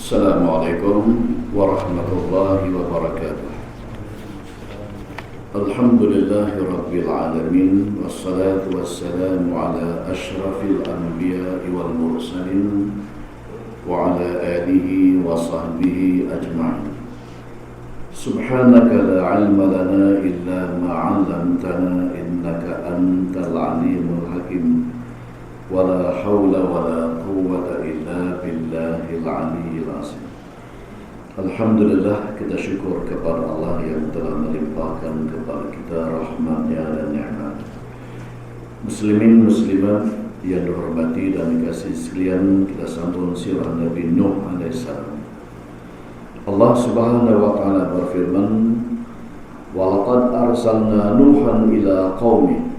Assalamualaikum warahmatullahi wabarakatuh. Alhamdulillahi rabbil alamin, wassalatu wassalamu ala ashrafil anbiya'i wal mursalin wa ala alihi wa sahbihi ajma'in. Subhanaka la ilma lana illa ma 'allamtana innaka antal alimul hakim. Wala hawla wala quwwata illa billahil aliyyil azim. Alhamdulillah, kita syukur kepada Allah yang telah melimpahkan kepada kita rahmatnya dan nikmat. Muslimin muslimat yang dihormati dan dikasihi sekalian, kita sambung sirah Nabi Nuh alaihissalam. Allah Subhanahu wa taala berfirman, "Wa laqad arsalna Nuhan ila qaumi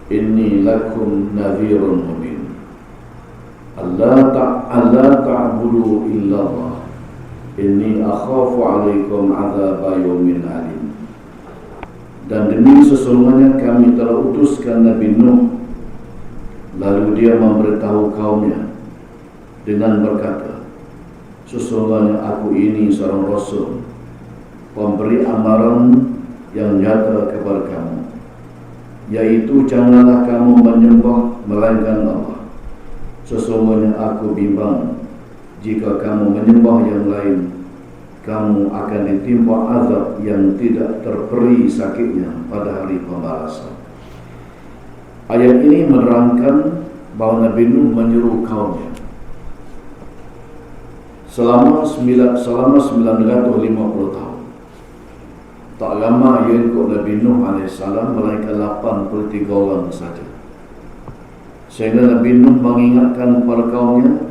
inni lakum nadhirun mubin alla ta'budu illallah inni akhafu 'alaikum 'adzaba yaumin alim." Dan demi sesungguhnya kami telah utuskan Nabi Nuh, lalu dia memberitahu kaumnya dengan berkata, "Sesungguhnya aku ini seorang rasul, pemberi amaran yang nyata kepada kamu, yaitu janganlah kamu menyembah melainkan Allah. Sesungguhnya aku bimbang, jika kamu menyembah yang lain, kamu akan ditimpa azab yang tidak terperi sakitnya pada hari pembalasan." Ayat ini menerangkan bahawa Nabi Nuh menyuruh kaumnya selama 950 tahun. Tak lama ia ikut Nabi Nuh AS, melainkan 83 orang saja. Sehingga Nabi Nuh mengingatkan kepada kaumnya,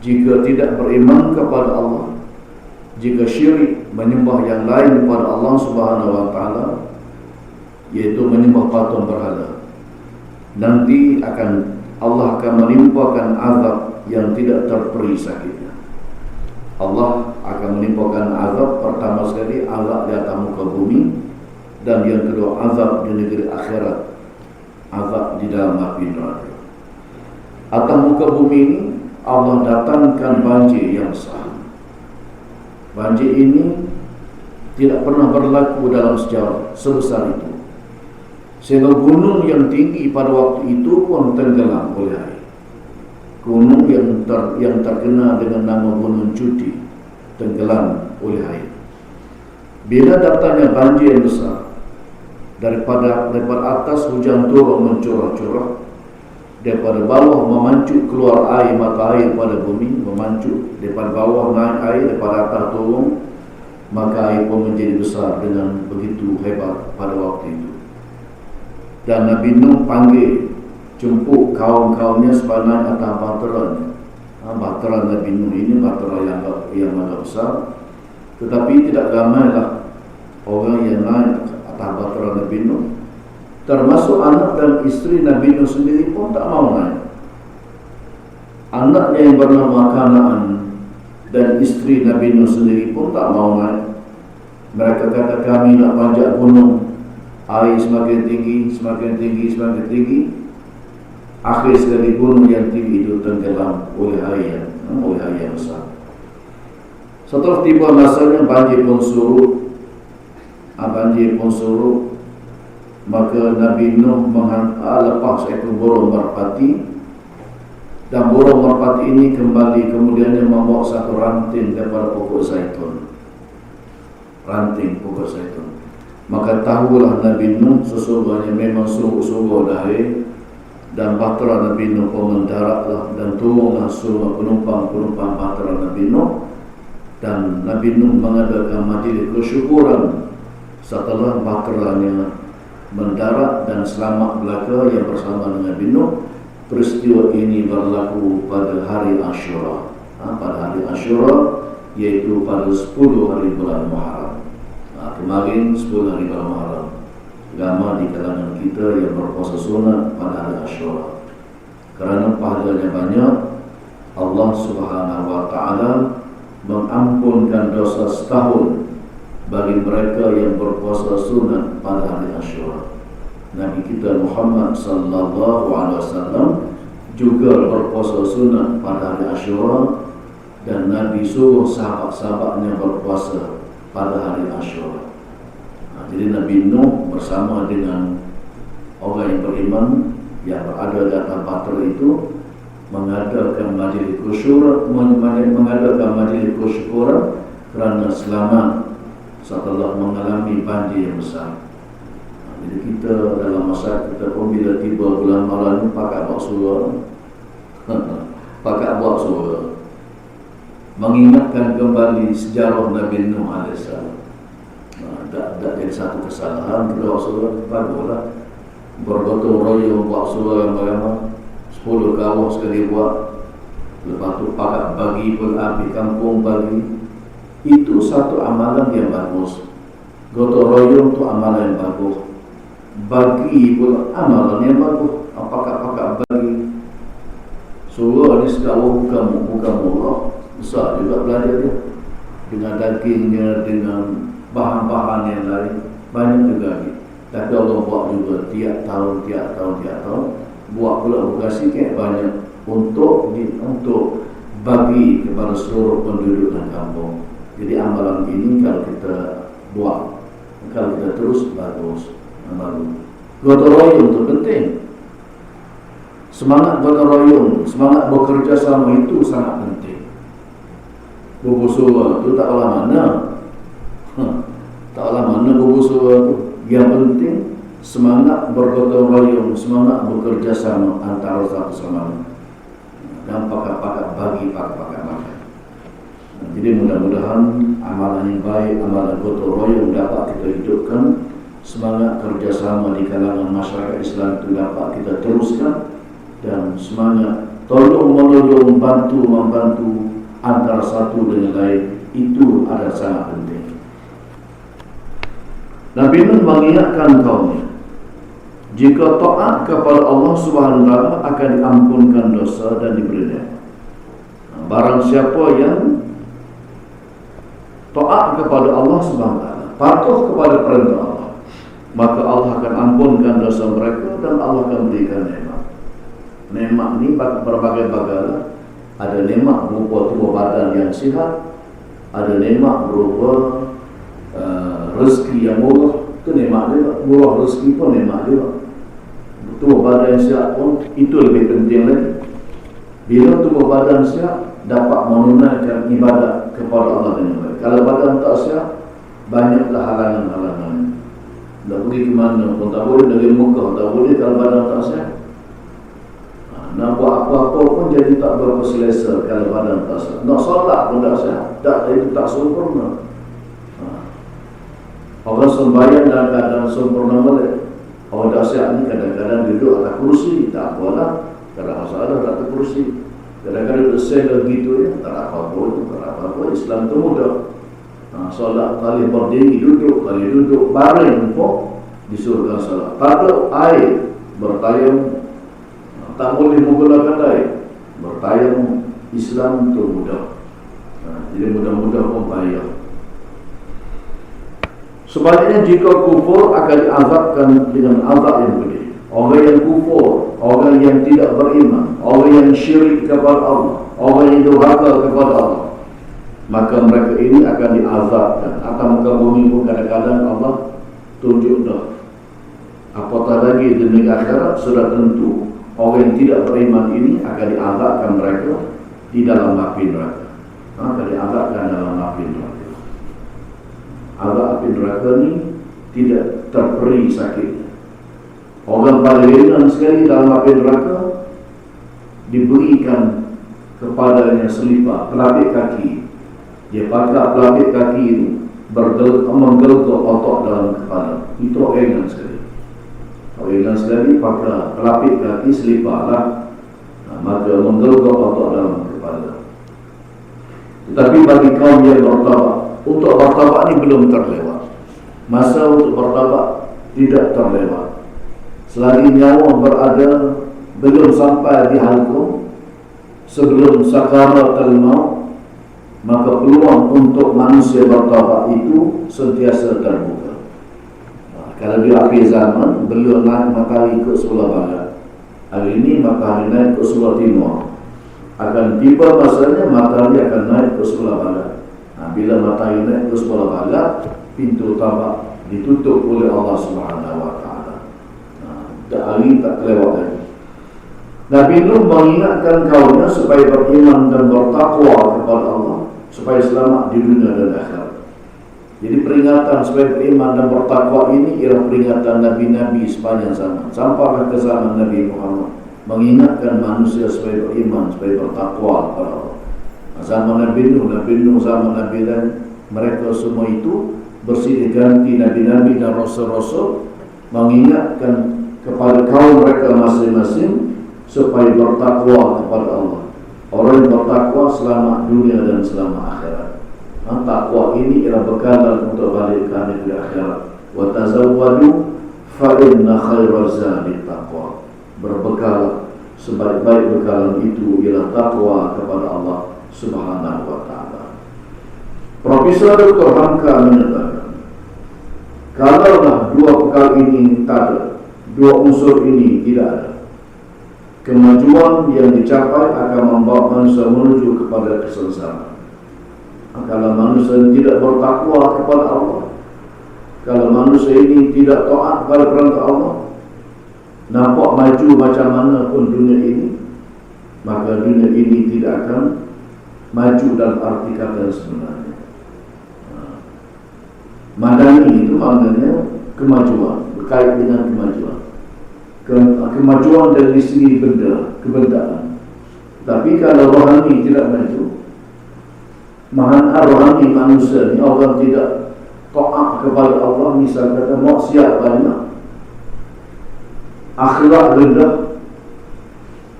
jika tidak beriman kepada Allah, jika syirik menyembah yang lain kepada Allah Subhanahu wa taala, yaitu menyembah patung berhala, nanti Allah akan menimpakan azab yang tidak terperi sakitnya. Allah akan menimpakan azab, pertama sekali azab di atas muka bumi, dan yang kedua azab di negeri akhirat, azab di dalam api neraka. Atas muka bumi ini Allah datangkan banjir yang besar. Banjir ini tidak pernah berlaku dalam sejarah sebesar itu, sehingga gunung yang tinggi pada waktu itu pun tenggelam oleh air. Gunung yang terkenal dengan nama Gunung Cuti tenggelam oleh air. Bila datangnya banjir yang besar, daripada atas hujan turun mencurah-curah, daripada bawah memancut keluar air, mata air pada bumi memancut, daripada bawah naik air, daripada atas turun, maka air pun menjadi besar dengan begitu hebat pada waktu itu. Dan Nabi Nuh panggil, jemput kaum-kaumnya supaya naik atas bahtera. Bahtera Nabi Nuh ini bahtera yang agak besar, tetapi tidak ramailah orang yang naik atas bahtera Nabi Nuh, termasuk anak dan isteri Nabi Nuh sendiri pun tak mau naik. Anaknya yang bernama Kanaan dan isteri Nabi Nuh sendiri pun tak mau naik. Mereka kata, kami nak panjat gunung, air semakin tinggi, semakin tinggi, semakin tinggi. Akhir sekali gunung yang tinggi itu tenggelam oleh air yang besar. Setelah tiba masanya banjir pun surut. Maka Nabi Nuh lepas seekor burung merpati, dan burung merpati ini kembali kemudiannya membawa satu ranting daripada pokok zaitun. Ranting pokok zaitun. Maka tahulah Nabi Nuh sesungguhnya memang sungguh-sungguh dari, dan bahtera Nabi Nuh pun mendaratlah, dan turunlah semua penumpang-penumpang bahtera Nabi Nuh. Dan Nabi Nuh mengadakan majlis kesyukuran setelah bahteranya mendarat dan selamat belaka yang bersama dengan Nabi Nuh. Peristiwa ini berlaku pada hari Ashura. Pada hari Ashura, yaitu pada 10 hari bulan Muharram. Kemarin 10 hari bulan Muharram. Lama di kalangan kita yang berpuasa sunat pada hari Ashura. Kerana pahalanya banyak, Allah Subhanahu wa taala mengampunkan dosa setahun bagi mereka yang berpuasa sunat pada hari Ashura. Nabi kita Muhammad sallallahu alaihi wasallam juga berpuasa sunat pada hari Ashura dan Nabi suruh sahabat-sahabatnya berpuasa pada hari Asyura. Jadi Nabi Nuh bersama dengan orang yang beriman yang berada di atas batu itu mengadakan majlis kesyukuran kerana selamat setelah mengalami banjir yang besar. Jadi kita dalam masa kita pun bila tiba bulan Malam ni pakai buat surah mengingatkan kembali sejarah Nabi Nuh AS. Tak jadi satu kesalahan. Kita buat surah baguslah, bergotong royong buat surah yang bagaimana 10 kawah sekali buat, lepas tu pakai bagi pun api kampung bagi. Itu satu amalan yang bagus. Gotong royong tu amalan yang bagus, bagi pun amalan yang bagus. Pakai bagi surah ni sekarang bukan murah, besar juga belajar dia, dengan dagingnya, dengan bahan-bahan yang lain, banyak juga. Tapi Allah buat juga tiap tahun buat pula bekasi kayak banyak untuk bagi kepada seluruh penduduk dan kampung. Jadi amalan ini kalau kita buat, kalau kita terus bagus. Gotong royong itu penting. Semangat gotong royong, semangat bekerja sama itu sangat penting. Berbusuh itu taklah mana berbusuh itu. Yang penting semangat bergotong royong, semangat bekerja sama antara satu sama lain, dan pakai makan. Jadi mudah-mudahan amalan yang baik, amalan gotong royong dapat kita hidupkan. Semangat kerjasama di kalangan masyarakat Islam itu dapat kita teruskan, dan semangat tolong-menolong, membantu antara satu dengan lain itu adalah sangat penting. Nabi Nuh mengingatkan kaumnya, jika taat kepada Allah Subhanahu wa taala akan diampunkan dosa dan diberi nikmat. Barang siapa yang taat kepada Allah Subhanahu wa taala, patuh kepada perintah Allah, maka Allah akan ampunkan dosa mereka dan Allah akan berikan nikmat. Nikmat ni berbagai-bagai. Ada nikmat berupa tubuh badan yang sihat, ada nikmat berupa rezeki yang murah, itu nikmat dia. Murah rezeki pun nikmat dia. Tubuh badan yang sihat pun itu lebih penting lagi. Bila tubuh badan sihat, dapat menunaikan ibadat kepada Allah dengan baik. Kalau badan tak sihat, banyaklah halangan-halangan. Tak pergi ke mana pun tak boleh, dari Mekah tak boleh kalau badan tak sihat. Nak buat apa-apa pun jadi tak berapa selesa kalau badan tak sihat. Nak solat pun tak sihat, itu tak sempurna. Orang sembahyang dalam keadaan sempurna boleh. Orang tak sihat ni kadang-kadang duduk atas kursi, tak apalah, tak ada masalah tak atas kursi. Kadang-kadang duduk sel gitu ya, tak ada apa-apa. Islam tu mudah. Solat kali berdiri duduk, kali duduk baring pun disuruhkan solat. Tak ada air bertayamum, tak boleh menggunakan air bertayamum. Islam tu mudah. Jadi mudah-mudah pun payah. Sebaliknya jika kufur akan diazabkan dengan azab yang pedih. Orang yang kufur, orang yang tidak beriman, orang yang syirik kepada Allah, orang yang durhaka kepada Allah, maka mereka ini akan diazabkan. Atas muka bumi pun kadang-kadang Allah tunjuk dah. Apatah lagi di negara akhirat sudah tentu orang yang tidak beriman ini akan diazabkan mereka di dalam api neraka. Akan diazabkan dalam api neraka. Azab api neraka ni tidak terperi sakit. Orang paling ringan sekali dalam api neraka diberikan kepadanya selipar pelapik kaki. Dia pakai pelapik kaki ini menggelgok otot dalam kepala. Itu ringan sekali. Ringan sekali pakai pelapik kaki selipar lah. Maka menggelgok otot dalam kepala. Tetapi bagi kaum yang bertaubat, untuk bertaubat ni belum terlewat. Masa untuk bertaubat tidak terlewat. Selagi nyawa berada belum sampai di halqum, sebelum sakaratul maut, maka peluang untuk manusia bertaubat itu sentiasa terbuka. Kalau di akhir zaman belum naik matahari ke sebelah barat, hari ini matahari naik ke sebelah timur. Akan tiba masanya matahari akan naik ke sebelah barat. Bila matahari naik ke sebelah barat, pintu tabak ditutup oleh Allah Subhanahu wa taala. Hari tak kelewat lagi. Nabi Nuh mengingatkan kaumnya supaya beriman dan bertakwa kepada Allah, supaya selamat di dunia dan akhirat. Jadi peringatan supaya beriman dan bertakwa ini ialah peringatan Nabi-Nabi sepanjang zaman, sampailah ke zaman Nabi Muhammad, mengingatkan manusia supaya beriman, supaya bertakwa kepada Allah. Zaman Nabi Nuh, zaman Nabi dan mereka semua itu bersilih ganti Nabi-Nabi dan Rasul-Rasul, mengingatkan kepada kaum mereka masing-masing supaya bertakwa kepada Allah. Orang yang bertakwa selamat dunia dan selamat akhirat. Takwa ini ialah bekalan untuk balik ke negeri akhirat. Wa tazawwadu fa inna khairaz zadi taqwa. Berbekal, sebaik-baik bekalan itu ialah takwa kepada Allah Subhanahu wa taala. Profesor Dr. Hamka menyatakan, kalaulah dua bekal ini tak ada, dua unsur ini tidak ada, kemajuan yang dicapai akan membawa manusia menuju kepada kesengsaraan. Kalau manusia tidak bertakwa kepada Allah, kalau manusia ini tidak taat kepada perintah Allah, nampak maju macam mana pun dunia ini, maka dunia ini tidak akan maju dalam arti kata sebenarnya. Madani itu maknanya kemajuan, berkait dengan kemajuan. Kemajuan dari segi benda, kebendaan. Tapi kalau rohani tidak maju, mana rohani manusia ni orang tidak taat kepada Allah, misal kata maksiat banyak, akhlak rendah,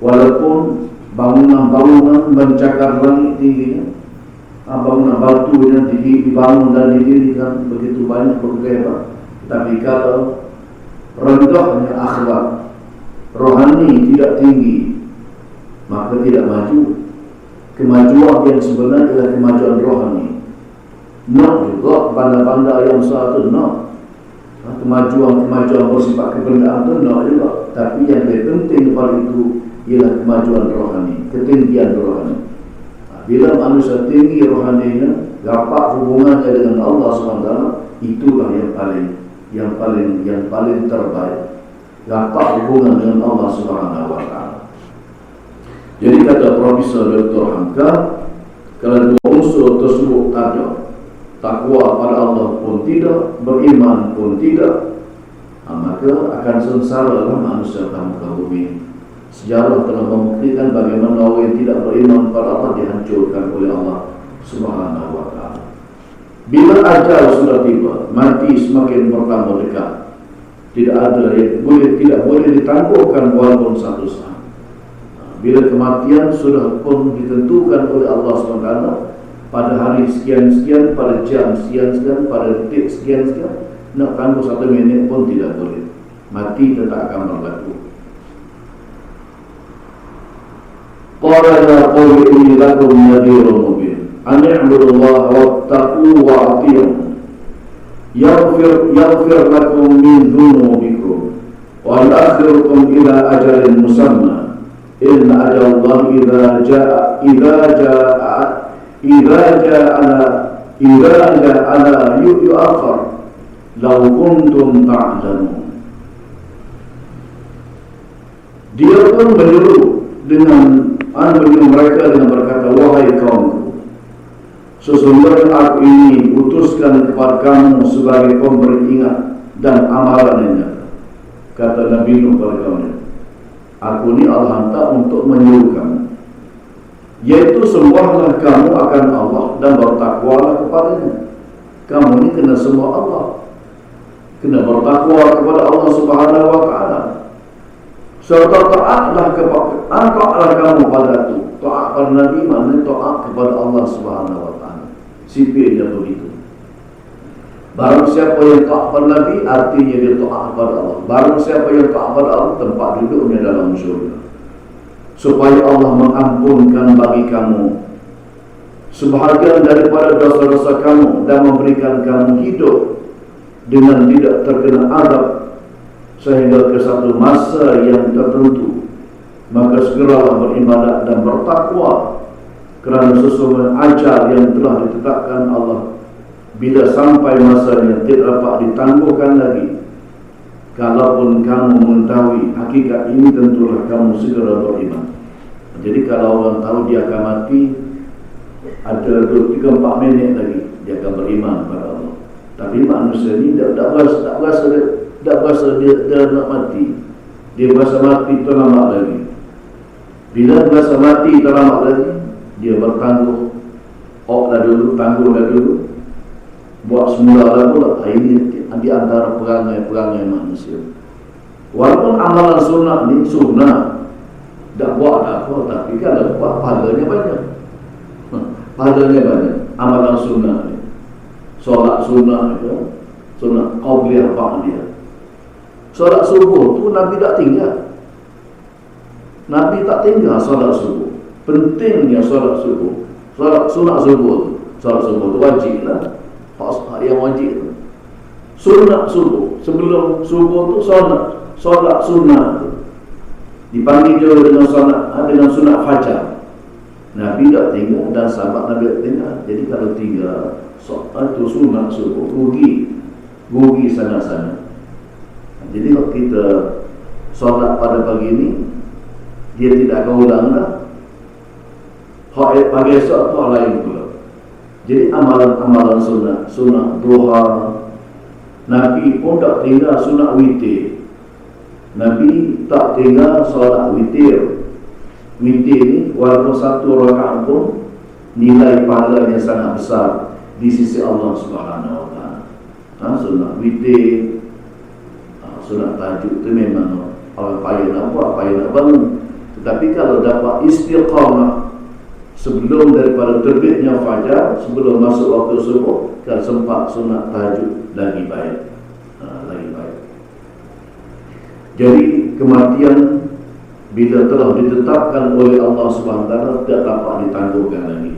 walaupun bangunan-bangunan mencakar langit tingginya, bangunan batu yang dibangun dan didirikan begitu banyak bergaya, tapi kalau rendahnya akhlak, rohani tidak tinggi, maka tidak maju. Kemajuan yang sebenarnya adalah kemajuan rohani. Nak juga banda-banda yang satu nak. Kemajuan bersifat kebendaan itu nak juga. Tapi yang lebih penting daripada itu ialah kemajuan rohani, ketinggian rohani. Bila manusia tinggi rohaninya, rapat hubungannya dengan Allah SWT, itulah yang paling terbaik. Rapat hubungan dengan Allah SWT. Jadi kata Profesor Dr. Hamka, kalau dua unsur tersebut ada, takwa pada Allah pun tidak, beriman pun tidak, maka akan sengsara manusia dalam muka bumi. Sejarah telah membuktikan bagaimana orang yang tidak beriman pada Allah dihancurkan oleh Allah Subhanahu wa taala. Bila ajal sudah tiba, mati semakin bertambah dekat. Tidak boleh ditangguhkan walaupun satu saat. Bila kematian sudah pun ditentukan oleh Allah SWT pada hari sekian-sekian, pada jam sekian-sekian, pada detik sekian-sekian, nak tangguh satu minit pun tidak boleh. Mati tetap akan berlaku. Qala ya qawmi inni lakum nadhirun mubin an i'budullaha wattaqu wa ati'un yaghfir lakum min dhunubikum wa yu'akhirukum ila ajalin musamma inna ajallahi idza ja'ala yu'akhir law kuntum ta'lamun. Dia pun menyuruh mereka dengan berkata, wahai kaumku, sesungguhnya aku ini utuskan kepada kamu sebagai pemberi ingat dan amalan yang nyata. Kata Nabi Nuh kepada kaumnya, aku ini Allah hantar untuk menyuruh kamu, yaitu sembahlah kamu akan Allah dan bertakwalah kepadanya. Kamu ini kena sembah Allah, kena bertakwa kepada Allah Subhanahu wa taala. Serta taatlah kamu pada itu. Taat pada Nabi maknanya taat kepada Allah Subhanahu wa taala. Sipirnya begitu. Barang siapa yang taat pada Nabi, artinya dia taat kepada Allah. Barang siapa yang taat kepada Allah, tempat duduknya dalam syurga. Supaya Allah mengampunkan bagi kamu sebahagian daripada dosa-dosa kamu dan memberikan kamu hidup dengan tidak terkena azab sehingga ke satu masa yang tertentu. maka segeralah beribadat dan bertakwa, kerana sesungguhnya ajal yang telah ditetapkan Allah bila sampai masanya tidak dapat ditangguhkan lagi. Kalaupun kamu mengetahui hakikat ini, tentulah kamu segera beriman. Jadi kalau orang tahu dia akan mati, ada 3-4 minit lagi dia akan beriman kepada Allah. Tapi manusia ni tak berasa dia nak mati. Dia berasa mati terlambat lagi. Bila berasa mati terlambat lagi, dia bertangguh. Tangguh dah dulu. Buat semula dah pula. Ini di antara perangai-perangai manusia. Walaupun amalan sunnah ni sunnah, tak buat apa, tapi kalau buat pahalanya banyak. Pahalanya banyak. Amalan sunnah ni, solat sunnah itu, sunnah qabliyah ba'diyah. Solat subuh tu Nabi tak tinggal. Nabi tak tinggal solat subuh. Pentingnya solat subuh. Solat subuh tu, solat subuh tu wajib lah. Yang wajib tu sunat subuh. Sebelum subuh tu solat sunat tu dipanggil juga dengan sunat fajar. Nabi tak tinggal dan sahabat Nabi tak tinggal. Jadi kalau tinggal solat tu sunat subuh, rugi sana-sana. Jadi kalau kita solat pada pagi ni, dia tidak akan ulang dah. Pagi esok tu lain pula. Jadi amalan sunat duha. Nabi pun tak tinggal sunat witir. Nabi tak tinggal solat witir. Witir ni walaupun satu rakaat pun nilai pahalanya sangat besar di sisi Allah Subhanahu Wa Taala. Sunat witir, sunat tahajud tu memang orang payah nak buat, payah nak bangun. Tetapi kalau dapat istiqamah sebelum daripada terbitnya fajar, sebelum masuk waktu subuh, kalau sempat sunat tahajud, lagi baik. Lagi baik. Jadi kematian bila telah ditetapkan oleh Allah SWT, tidak dapat ditangguhkan lagi.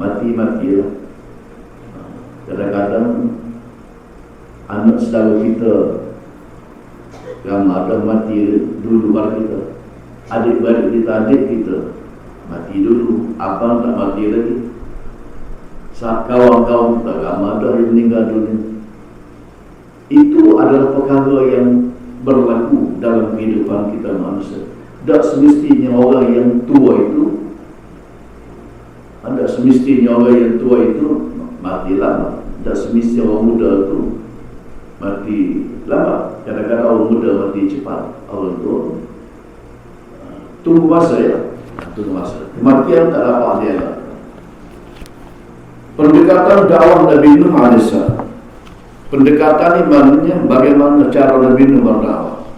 Mati-matilah. Kadang-kadang anak saudara kita yang ada mati dulu luar kita, adik-beradik kita, adik kita mati dulu, abang tak mati lagi. Saat kawan-kawan kita ramai dah yang meninggal dunia. Itu adalah perkara yang berlaku dalam kehidupan kita manusia. Tak semestinya orang yang tua itu, mati lama. Tak semestinya orang muda itu mati lama. Kadang-kadang orang muda mati cepat, orang tua tunggu masa ya. Kematian tak dapat dia. Pendekatan dakwah Nabi Nuh AS. Pendekatan ini maknanya bagaimana cara Nabi Nuh berdakwah,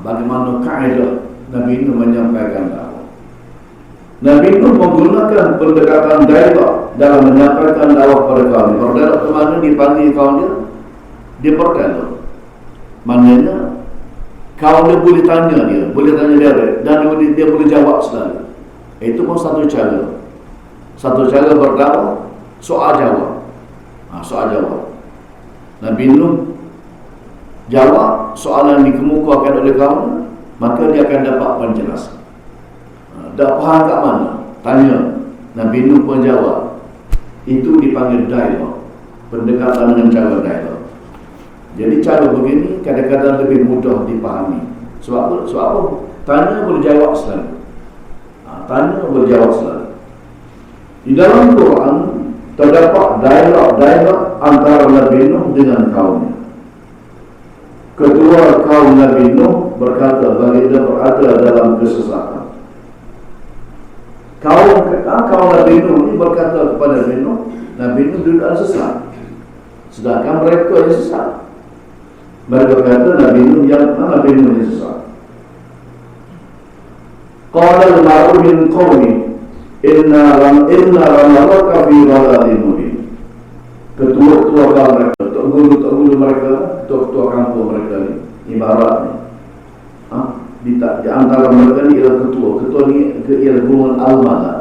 bagaimana kaedah Nabi Nuh menyampaikan dakwah. Nabi Nuh menggunakan pendekatan dialog dalam menyampaikan dakwah pada kaum. Berdialog ke mana dipanggil kaum dia berdialog. Maknanya kaum dia boleh tanya dia dan dia boleh jawab selalu. Itu pun satu cara berdakwah, soal jawab. Soal jawab. Nabi Nuh jawab soalan dikemukakan oleh kaum, maka dia akan dapat penjelasan. Tak faham kat mana, tanya. Nabi Nuh pun jawab. Itu dipanggil dialog. Pendekatan dengan cara dialog. Jadi cara begini kadang-kadang lebih mudah dipahami. Sebab apa? Tanya boleh jawab selalu. Tanya boleh jawab selalu. Di dalam Quran terdapat dialog antara Nabi Nuh dengan kaumnya. Kedua kaum Nabi Nuh berkata baginda berada dalam kesesatan. Kaum Nabi Nuh ini berkata kepada Nabi Nuh duduk dalam sesat. Sedangkan mereka yang sesat. Mereka berkata Nabi Nuh yang sesat. Qala al-mar'u min qawmi inna lanaraka fi dhalalin mubin. Ketua-ketua kaum mereka, ketua-guru mereka, ketua-ketua kampung mereka ni, ibaratnya di antara mereka ni ialah ketua ni ialah golongan al-mala,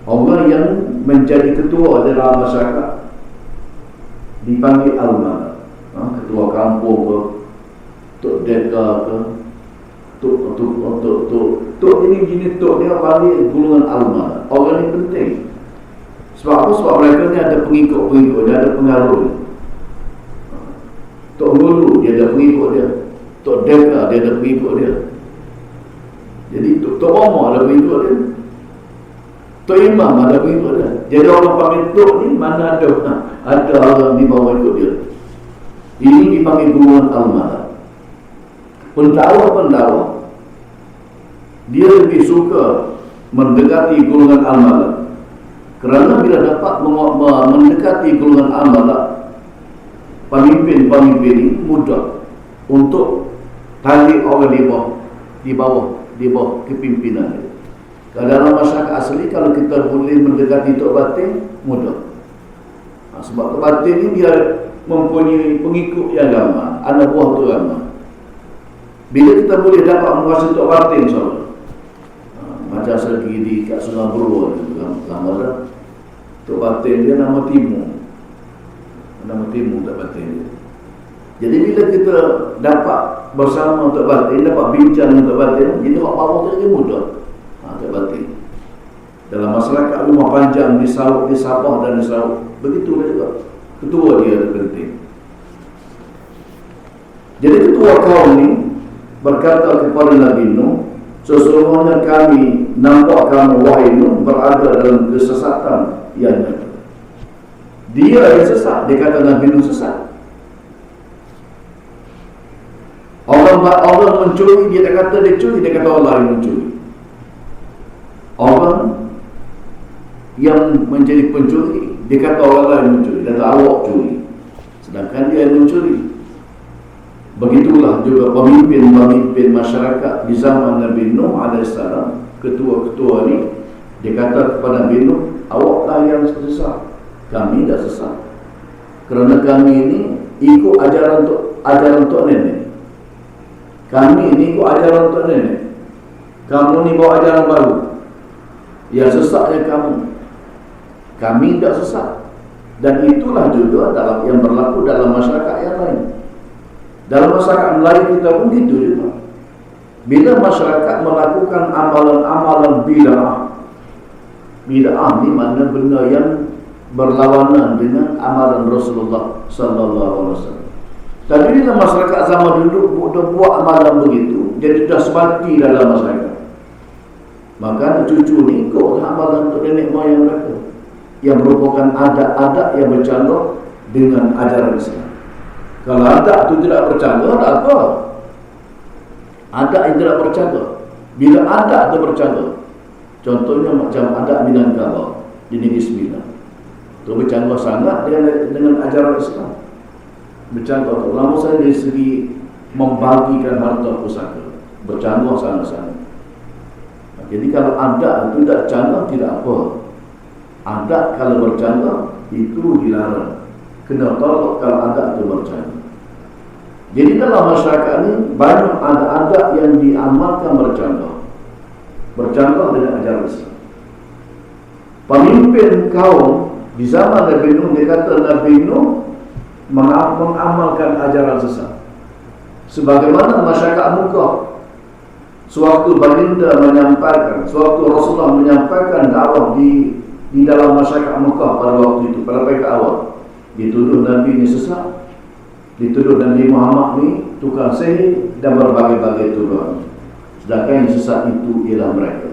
orang yang menjadi ketua dalam masyarakat dipanggil al-mala. Ketua kampung ke, tok deka ke, Tok ini tok dia panggil golongan alma. Orang ni penting. Sebab apa? Sebab mereka ni ada pengikut-pengikut, dia ada pengaruh. Tok Gulu dia ada pengikut dia. Tok Deka dia ada pengikut dia. Jadi Tok Omar ada pengikut dia. Tok Imam ada pengikut dia. Jadi orang panggil tok ni mana ada orang di bawah ikut dia. Ini dipanggil golongan alma. Pendakwah dia lebih suka mendekati golongan al-malak, kerana bila dapat mendekati golongan al-malak, pemimpin ini mudah untuk tarik orang di bawah kepimpinan. Dalam masyarakat asli, kalau kita boleh mendekati Tok Batin, mudah. Sebab Tok Batin ini dia mempunyai pengikut yang ramai, anak buah tu ramai. Bila kita boleh dapat menguasai Tok Batin, insyaAllah, macam segi di kat Sungai Buruh tu gambar Tok Batin dia nama Timur Tok Batin dia. Jadi bila kita dapat bersama Tok Batin, dapat bincang dengan Tok Batin, kita buat bawah tu lagi mudah. Tok Batin dalam masyarakat rumah panjang di Sarawak, di Sabah dan di Sarawak, begitulah juga ketua dia penting. Jadi ketua kaum ni berkata kepada Nabi Nuh, sesungguhnya kami nampak kamu wahai Nuh berada dalam kesesatan yang nyata. Dia yang sesat, dia kata Nabi Nuh sesat. Orang mencuri, dia tak kata dia curi, dia kata Allah yang mencuri. Orang yang menjadi pencuri, dia kata orang lain mencuri, dia kata awak curi, sedangkan dia yang mencuri. Begitulah juga pemimpin masyarakat di zaman Nabi Nuh AS, ketua-ketua ni, dia kata kepada Nabi Nuh, awaklah yang sesat, kami tak sesat, kerana kami ini ikut ajaran Tok Nenek. Kami ini ikut ajaran Tok Nenek. Kamu ni bawa ajaran baru, yang sesatnya kamu. Kami tak sesat. Dan itulah juga yang berlaku dalam masyarakat yang lain. Dalam masyarakat Melayu kita pun gitu juga. Bila masyarakat melakukan amalan-amalan bid'ah ni mana benda yang berlawanan dengan amalan Rasulullah sallallahu alaihi wasallam. Tapi bila masyarakat zaman dulu buat amalan begitu, dia sudah sebati dalam masyarakat, maka cucu ni ikut amalan untuk nenek moyang mereka, yang merupakan adat-adat yang bercanggah dengan ajaran Islam. Kalau adat itu tidak bercanggah, tak apa. Adat yang tidak bercanggah. Bila adat itu bercanggah, contohnya macam adat Minangkabau di Negeri Sembilan, itu bercanggah sangat dengan ajaran Islam. Bercanggah terlalu saya dari segi membagikan harta pusaka, bercanggah sangat-sangat. Jadi kalau adat itu tidak canggah, tidak apa. Adat kalau bercanggah itu dilarang, kena tolak kalau adat itu bercanggah. Jadi dalam masyarakat ini banyak adat-adat yang diamalkan bercanggah dengan ajaran Islam. Pemimpin kaum di zaman Nabi Nuh, dia kata Nabi Nuh mengamalkan ajaran sesat. Sebagaimana masyarakat Mekah, sewaktu baginda menyampaikan, sewaktu Rasulullah menyampaikan dakwah di dalam masyarakat Mekah pada waktu itu, pada mereka awal, dituduh Nabi ini sesat, dituduh Nabi Muhammad ni tukang sihir dan berbagai-bagai tuduhan. Sedangkan yang sesat itu ialah mereka.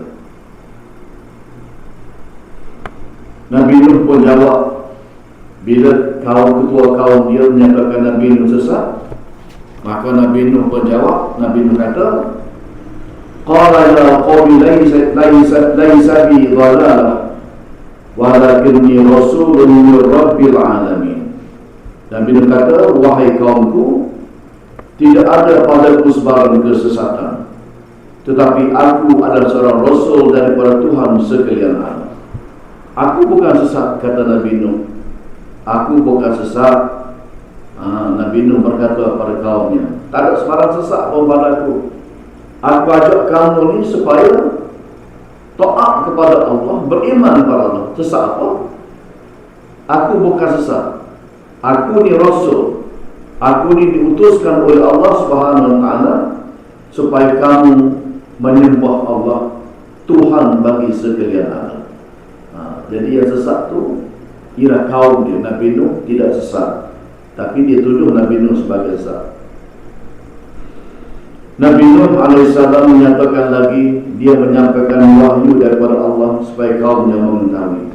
Nabi Nuh pun jawab, bila ketua kaum dia menyatakan Nabi Nuh sesat, maka Nabi Nuh pun jawab. Nabi Nuh kata, qala ya qawmi laysa bi dhalalah walakinni rasulun min rabbil alamin. Nabi Nuh kata, wahai kaumku, tidak ada padaku sebarang kesesatan, tetapi aku adalah seorang rasul daripada Tuhan sekalian alam. Aku bukan sesat, kata Nabi Nuh. Aku bukan sesat. Nabi Nuh berkata pada kaumnya, tak ada sebarang sesat pun padaku. Aku ajak kamu ni supaya taat kepada Allah, beriman kepada Allah. Sesat apa? Aku bukan sesat. Aku ni rasul. Aku ni diutuskan oleh Allah Subhanahu Wa Taala supaya kamu menyembah Allah, Tuhan bagi sekalian alam. Jadi yang sesat tu ialah kaum dia. Nabi Nuh tidak sesat, tapi dia tuduh Nabi Nuh sebagai sesat. Nabi Nuh AS menyatakan lagi, dia menyampaikan wahyu daripada Allah supaya kaumnya mengetahui.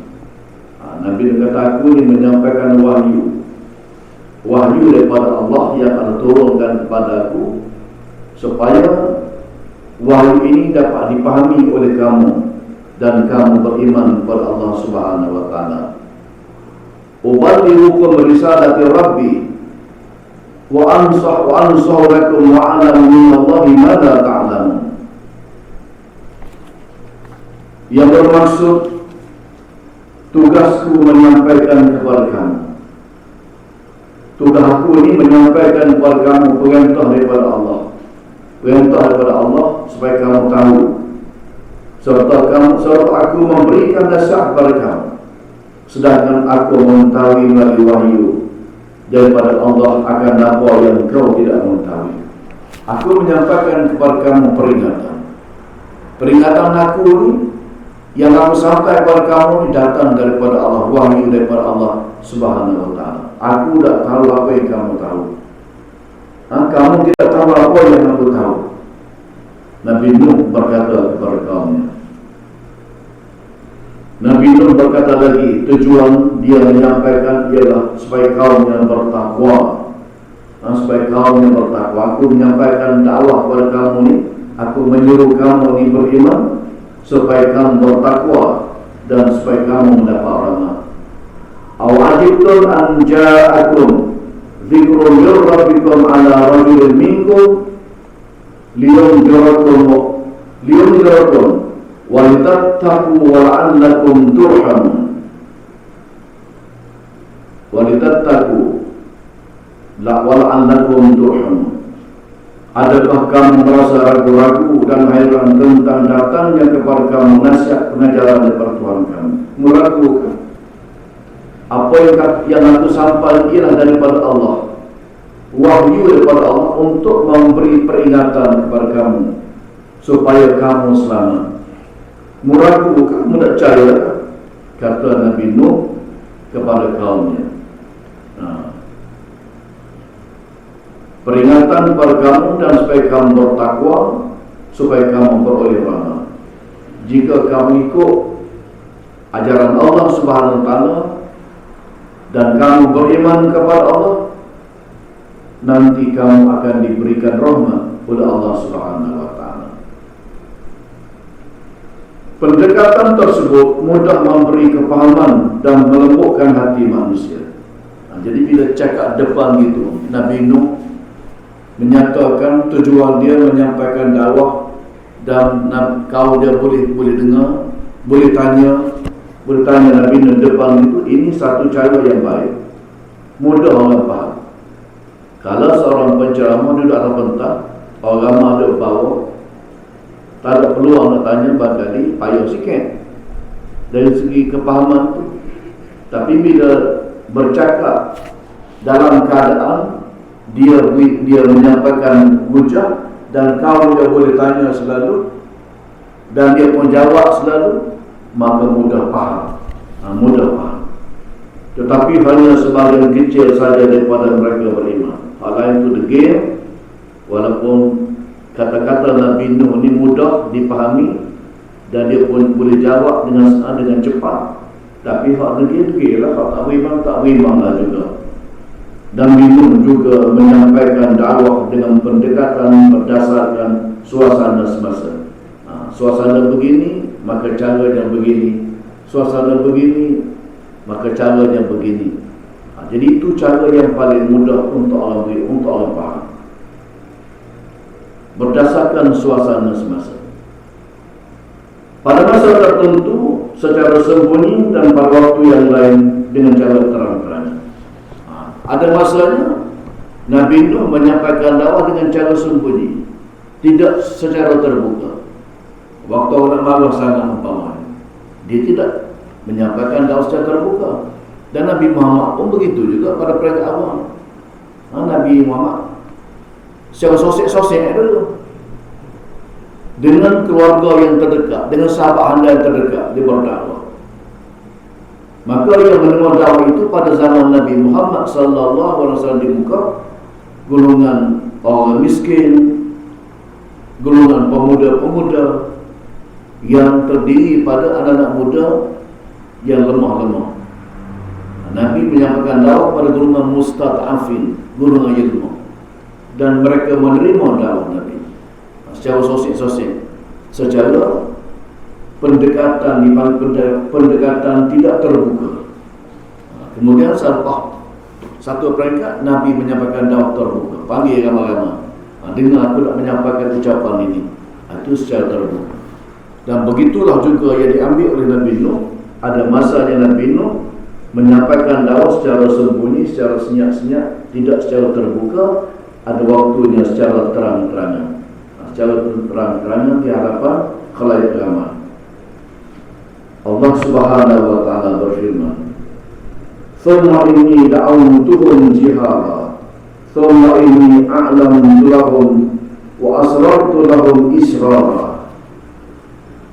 Nabi Nuh kata, aku ini menyampaikan wahyu daripada Allah yang akan turunkan kepada aku, supaya wahyu ini dapat dipahami oleh kamu dan kamu beriman kepada Allah Subhanahu wa taala. Uballighukum risalati Rabbi wa ansahu lakum wa a'lamu minallahi ma la ta'lamun. Yang bermaksud, tugasku menyampaikan kepada kamu. Tugas aku ini menyampaikan kepada kamu perintah daripada Allah. Perintah daripada Allah supaya kamu tahu, serta aku memberikan nasihat kepada kamu, sedangkan aku mengetahui melalui wahyu daripada Allah akan apa yang kau tidak mengetahui. Aku menyampaikan kepada kamu peringatan aku ini, yang aku sampaikan kepada kamu ini datang daripada Allah, wahyu daripada Allah Subhanahu wa taala. Aku tak tahu apa yang kamu tahu. Kamu tidak tahu apa yang aku tahu. Nabi Nuh berkata kepada kaumnya. Nabi Nuh berkata lagi, tujuan dia menyampaikan ialah supaya kaumnya bertakwa. Supaya kaumnya bertakwa. Aku menyampaikan dakwah kepada kamu ni, aku menyuruh kamu ni beriman supaya kamu bertakwa dan supaya kamu mendapat rahmat. Awajibtum an ja'akum dzikrun min rabbikum ala rajulin minkum liyunzirakum wa litattaqu wa la'allakum turhamun. Wa litattaqu wa la'allakum turhamun. Adakah kamu merasa ragu-ragu dan hairan tentang datangnya kepada kamu nasihat pengajaran daripada Tuhan kamu? Meragukan. Apa yang aku sampaikan ialah daripada Allah, wahyu daripada Allah untuk memberi peringatan kepada kamu supaya kamu selamat. Muraku, kamu tak percaya? Kata Nabi Nuh kepada kaumnya. Peringatan kepada kamu dan supaya kamu bertakwa, supaya kamu beroleh rahmat. Jika kamu ikut ajaran Allah Subhanahu wa taala dan kamu beriman kepada Allah, nanti kamu akan diberikan rahmat oleh Allah Subhanahu wa taala. Pendekatan tersebut mudah memberi kepahaman dan melembutkan hati manusia. Jadi bila cakap depan gitu, Nabi Nuh menyatakan tujuan dia menyampaikan dakwah, dan kau dia boleh dengar, boleh tanya Nabi Nuh depan itu. Ini satu cara yang baik, mudah orang faham. Kalau seorang penceramah duduk atas pentas, orang ramai duduk bawah, tak ada peluang nak tanya, barangkali payah sikit dari segi kepahaman tu. Tapi bila bercakap dalam keadaan dia menyampaikan hujah, dan kau dia boleh tanya selalu, dan dia pun jawab selalu, maka mudah faham. Tetapi hanya sebahagian kecil saja daripada mereka beriman. Hal lain itu degil, walaupun kata-kata Nabi Nuh ini mudah dipahami dan dia pun boleh jawab dengan cepat, tapi hak degil lah, hak tak beriman lah juga. Dan Nabi Nuh juga menyampaikan dakwah dengan pendekatan berdasarkan suasana semasa. Suasana begini, maka caranya begini. Suasana begini, maka caranya begini. Jadi itu cara yang paling mudah untuk orang faham, berdasarkan suasana semasa. Pada masa tertentu secara sembunyi, dan pada waktu yang lain dengan cara terang-terangan. Ada masanya Nabi Nuh menyampaikan dakwah dengan cara sembunyi, tidak secara terbuka. Waktu orang marah sangat umpamanya, dia tidak menyampaikan dakwah secara terbuka. Dan Nabi Muhammad pun begitu juga pada peringkat awal. Nabi Muhammad secara sosek dulu. dengan keluarga yang terdekat, dengan sahabat anda yang terdekat, dia berdakwah. Maka yang menerima dakwah itu pada zaman Nabi Muhammad SAW di muka golongan orang miskin, golongan pemuda-pemuda yang terdiri pada anak-anak muda yang lemah-lemah. Nabi menyampaikan dakwah pada golongan mustad'afin, golongan yang lemah, dan mereka menerima dakwah Nabi secara sosial, secara pendekatan tidak terbuka. Kemudian satu peringkat Nabi menyampaikan dakwah terbuka, panggil ramai-ramai, dengar aku nak menyampaikan ucapan ini, itu secara terbuka. Dan begitulah juga yang diambil oleh Nabi Nuh. Ada masanya Nabi Nuh menyampaikan dakwah secara sembunyi, secara senyap-senyap, tidak secara terbuka. Ada waktunya secara terang-terangan, secara terang-terangan di hadapan khalayak ramai. Allah Subhanahu wa taala berfirman, "Thumma inni da'awtuhum jihara, thumma inni a'lamtu lahum wa asrartu lahum israra."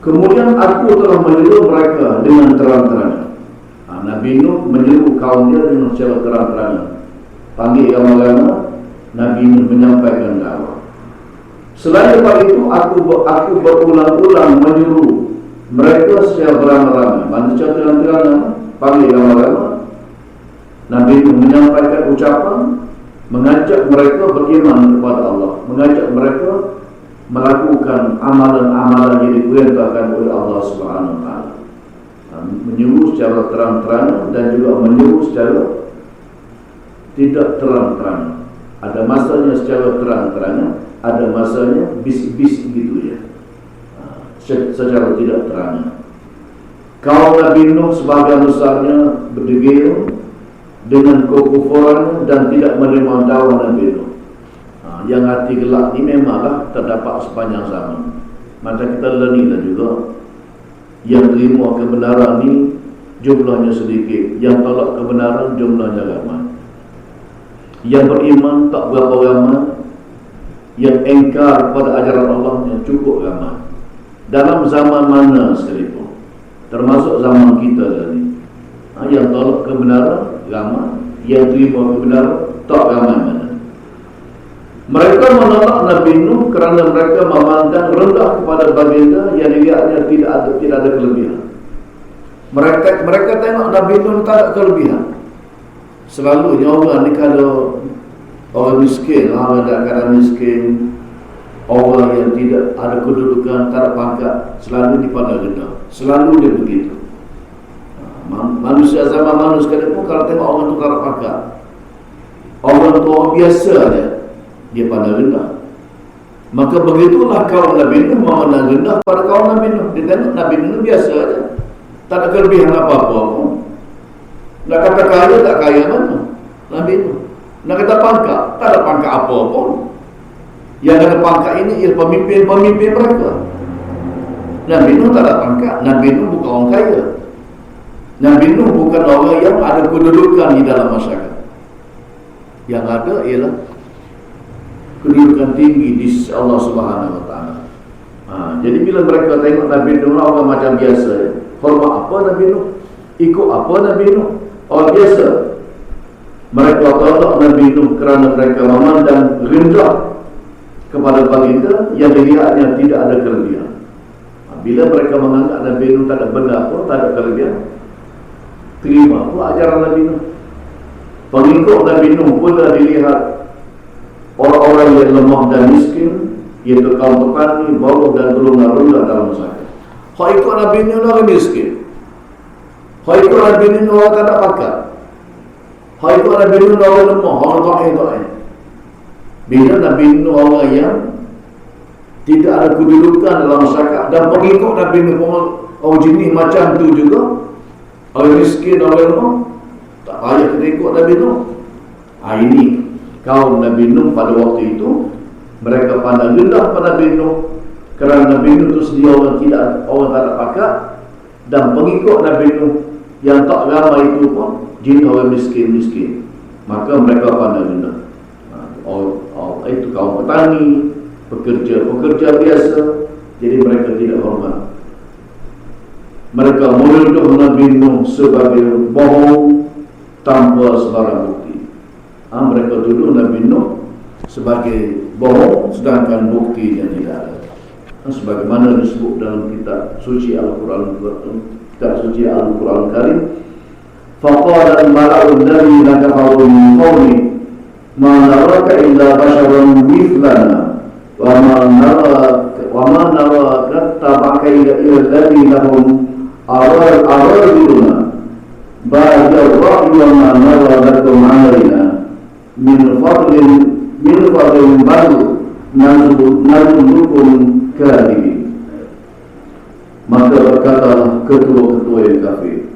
Kemudian aku telah menyeru mereka dengan terang-terangan. Nabi Nuh menyeru kaumnya dengan secara terang-terangan. Panggil ramai-ramai, Nabi Nuh menyampaikan dakwah. Selain daripada itu, aku berulang-ulang menyeru mereka secara beramai-ramai. Mana secara terang-terangan, panggil ramai-ramai, Nabi Nuh menyampaikan ucapan, mengajak mereka beriman kepada Allah, mengajak mereka melakukan amalan-amalan yang diperintahkan oleh Allah Subhanahu wa taala. Menyuruh secara terang-terangan dan juga menyuruh secara tidak terang-terangan. Ada masanya secara terang-terangan, ada masanya bisik-bisik gitu ya, secara tidak terangan. Kaum Nabi Nuh sebagian besarnya berdegil dengan kekufurannya dan tidak menerima dakwah Nabi Nuh. Yang hati gelap ini memanglah terdapat sepanjang zaman. Maka kita learninglah juga, yang terima kebenaran ni jumlahnya sedikit, yang tolak kebenaran jumlahnya ramai. Yang beriman tak berapa ramai, yang engkar pada ajaran Allah yang cukup ramai. Dalam zaman mana sekalipun, termasuk zaman kita tadi, yang tolak kebenaran ramai, yang terima kebenaran tak ramai mana. Mereka menolak Nabi Nuh kerana mereka memandang rendah kepada baginda yang dilihatnya tidak ada kelebihan. Mereka tengok Nabi Nuh tak ada kelebihan. Selalunya orang ni kalau orang miskin, orang dalam keadaan miskin, orang yang tidak ada kedudukan, tak ada pangkat, selalu dipandang rendah. Selalu dia begitu. Manusia zaman manusia sekalipun kalau tengok orang tu tak ada pangkat, orang tu orang biasa dia pandang rendah. Maka begitulah kaum Nabi Nuh memandang rendah pada kaum Nabi Nuh. Dia tengok Nabi Nuh biasa aja, tak ada kelebihan apa-apa pun. Nak kata kaya, tak kaya mana Nabi Nuh. Nak kata pangkat, tak ada pangkat apa pun. Yang ada pangkat ini ialah pemimpin-pemimpin mereka. Nabi Nuh tak ada pangkat. Nabi Nuh bukan orang kaya. Nabi Nuh bukan orang yang ada kedudukan di dalam masyarakat. Yang ada ialah kedudukan tinggi di Allah Subhanahu wa taala. Jadi bila mereka tengok Nabi Nuh orang macam biasa, hormat apa Nabi Nuh? Ikut apa Nabi Nuh? Orang biasa. Mereka tolak Nabi Nuh kerana mereka memandang rendah kepada baginda yang dilihatnya tidak ada kelebihan. Bila mereka menganggap Nabi Nuh tak ada benda pun, tak ada kelebihan, terima pula ajaran Nabi Nuh. Pengikut Nabi Nuh pula dilihat orang-orang yang lemah dan miskin, iaitu kaum petani, buruh dan golongan rendah dalam masyarakat. Hak ikut Nabi Nuh orang miskin. Hak ikut Nabi Nuh orang tak ada pangkat. Hak ikut Nabi Nuh orang lemah, orang dhaif. Bila Nabi Nuh orang yang tidak ada kedudukan dalam masyarakat, dan pengikut Nabi Nuh orang jenis macam tu juga, orang miskin, orang lemah, tak payah kita ikut Nabi Nuh. Ini kaum Nabi Nuh pada waktu itu, mereka pandang rendah pada Nabi Nuh kerana Nabi Nuh itu sedia orang tak ada pangkat, dan pengikut Nabi Nuh yang tak ramai itu pun jenis orang miskin. Maka mereka pandang rendah. Itu kaum petani, pekerja biasa, Jadi mereka tidak hormat. Mereka menuduh Nabi Nuh sebagai bohong tanpa sebarang bukti. Mereka tuduh Nabi Nuh sebagai bohong sedangkan buktinya tidak ada. Sebagaimana disebut dalam kitab suci Al-Quran, Karim, faqala al-mala'u alladhina kafaru min qawmi ma naraka illa basharan mithlana wa ma naraka tabaka illa alladhina hum araduna ba'da ar-ra'yi wa ma nara lakum 'alaina min fadlin bal nazlukum kadhibin. Maka berkatalah ketua-ketua yang kafir,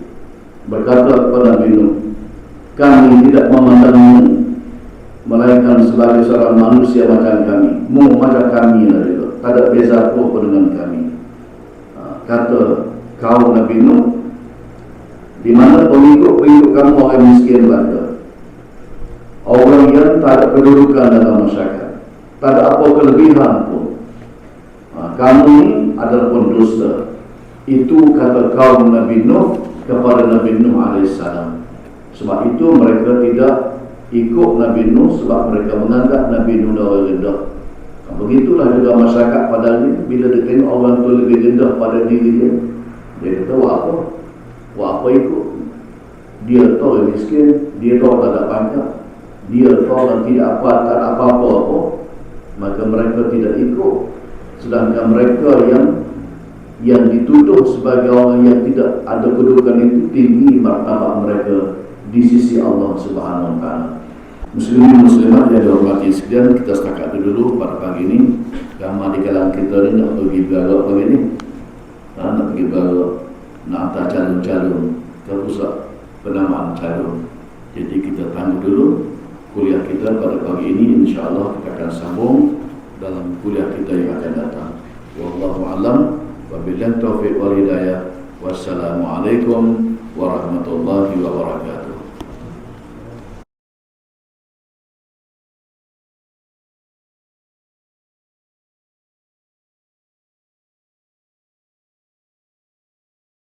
berkata kepada Nabi Nuh, kami tidak memandangmu melainkan sebagai seorang manusia macam kami. Macam kami juga, tak ada beza apa dengan kami. Kata kaum Nabi Nuh, di mana pengikut-pengikut kamu orang miskin belaka, orang yang tak ada kedudukan dalam masyarakat, tak ada apa kelebihan pun. Kamu ini adalah pendusta. Itu kata kaum Nabi Nuh kepada Nabi Nuh AS. Sebab itu mereka tidak ikut Nabi Nuh, sebab mereka menganggap Nabi Nuh orang rendah. Begitulah juga masyarakat pada ini. Bila dia tengok orang tu lebih rendah pada diri dia, dia kata, wah apa ikut? Dia tahu orang miskin, dia tahu tak ada pangkat, dia tahu orang tidak apa, tak ada apa-apa, maka mereka tidak ikut. Sedangkan mereka yang dituduh sebagai orang yang tidak ada kedudukan itu tinggi martabat mereka di sisi Allah Subhanahu Wa Taala. Muslimin muslimat yang dihormati sekalian, kita setakat dulu pada pagi ini. Ramai di kalangan kita ni nak pergi bergerak pagi ni, nak pergi bergerak, nak hantar calon-calon ke pusat penamaan calon. Jadi kita tangguh dulu kuliah kita pada pagi ini. InsyaAllah kita akan sambung dalam kuliah kita yang akan datang. Wallahu a'lam, wabillahi taufiq wal hidayah. Wassalamualaikum warahmatullahi wabarakatuh.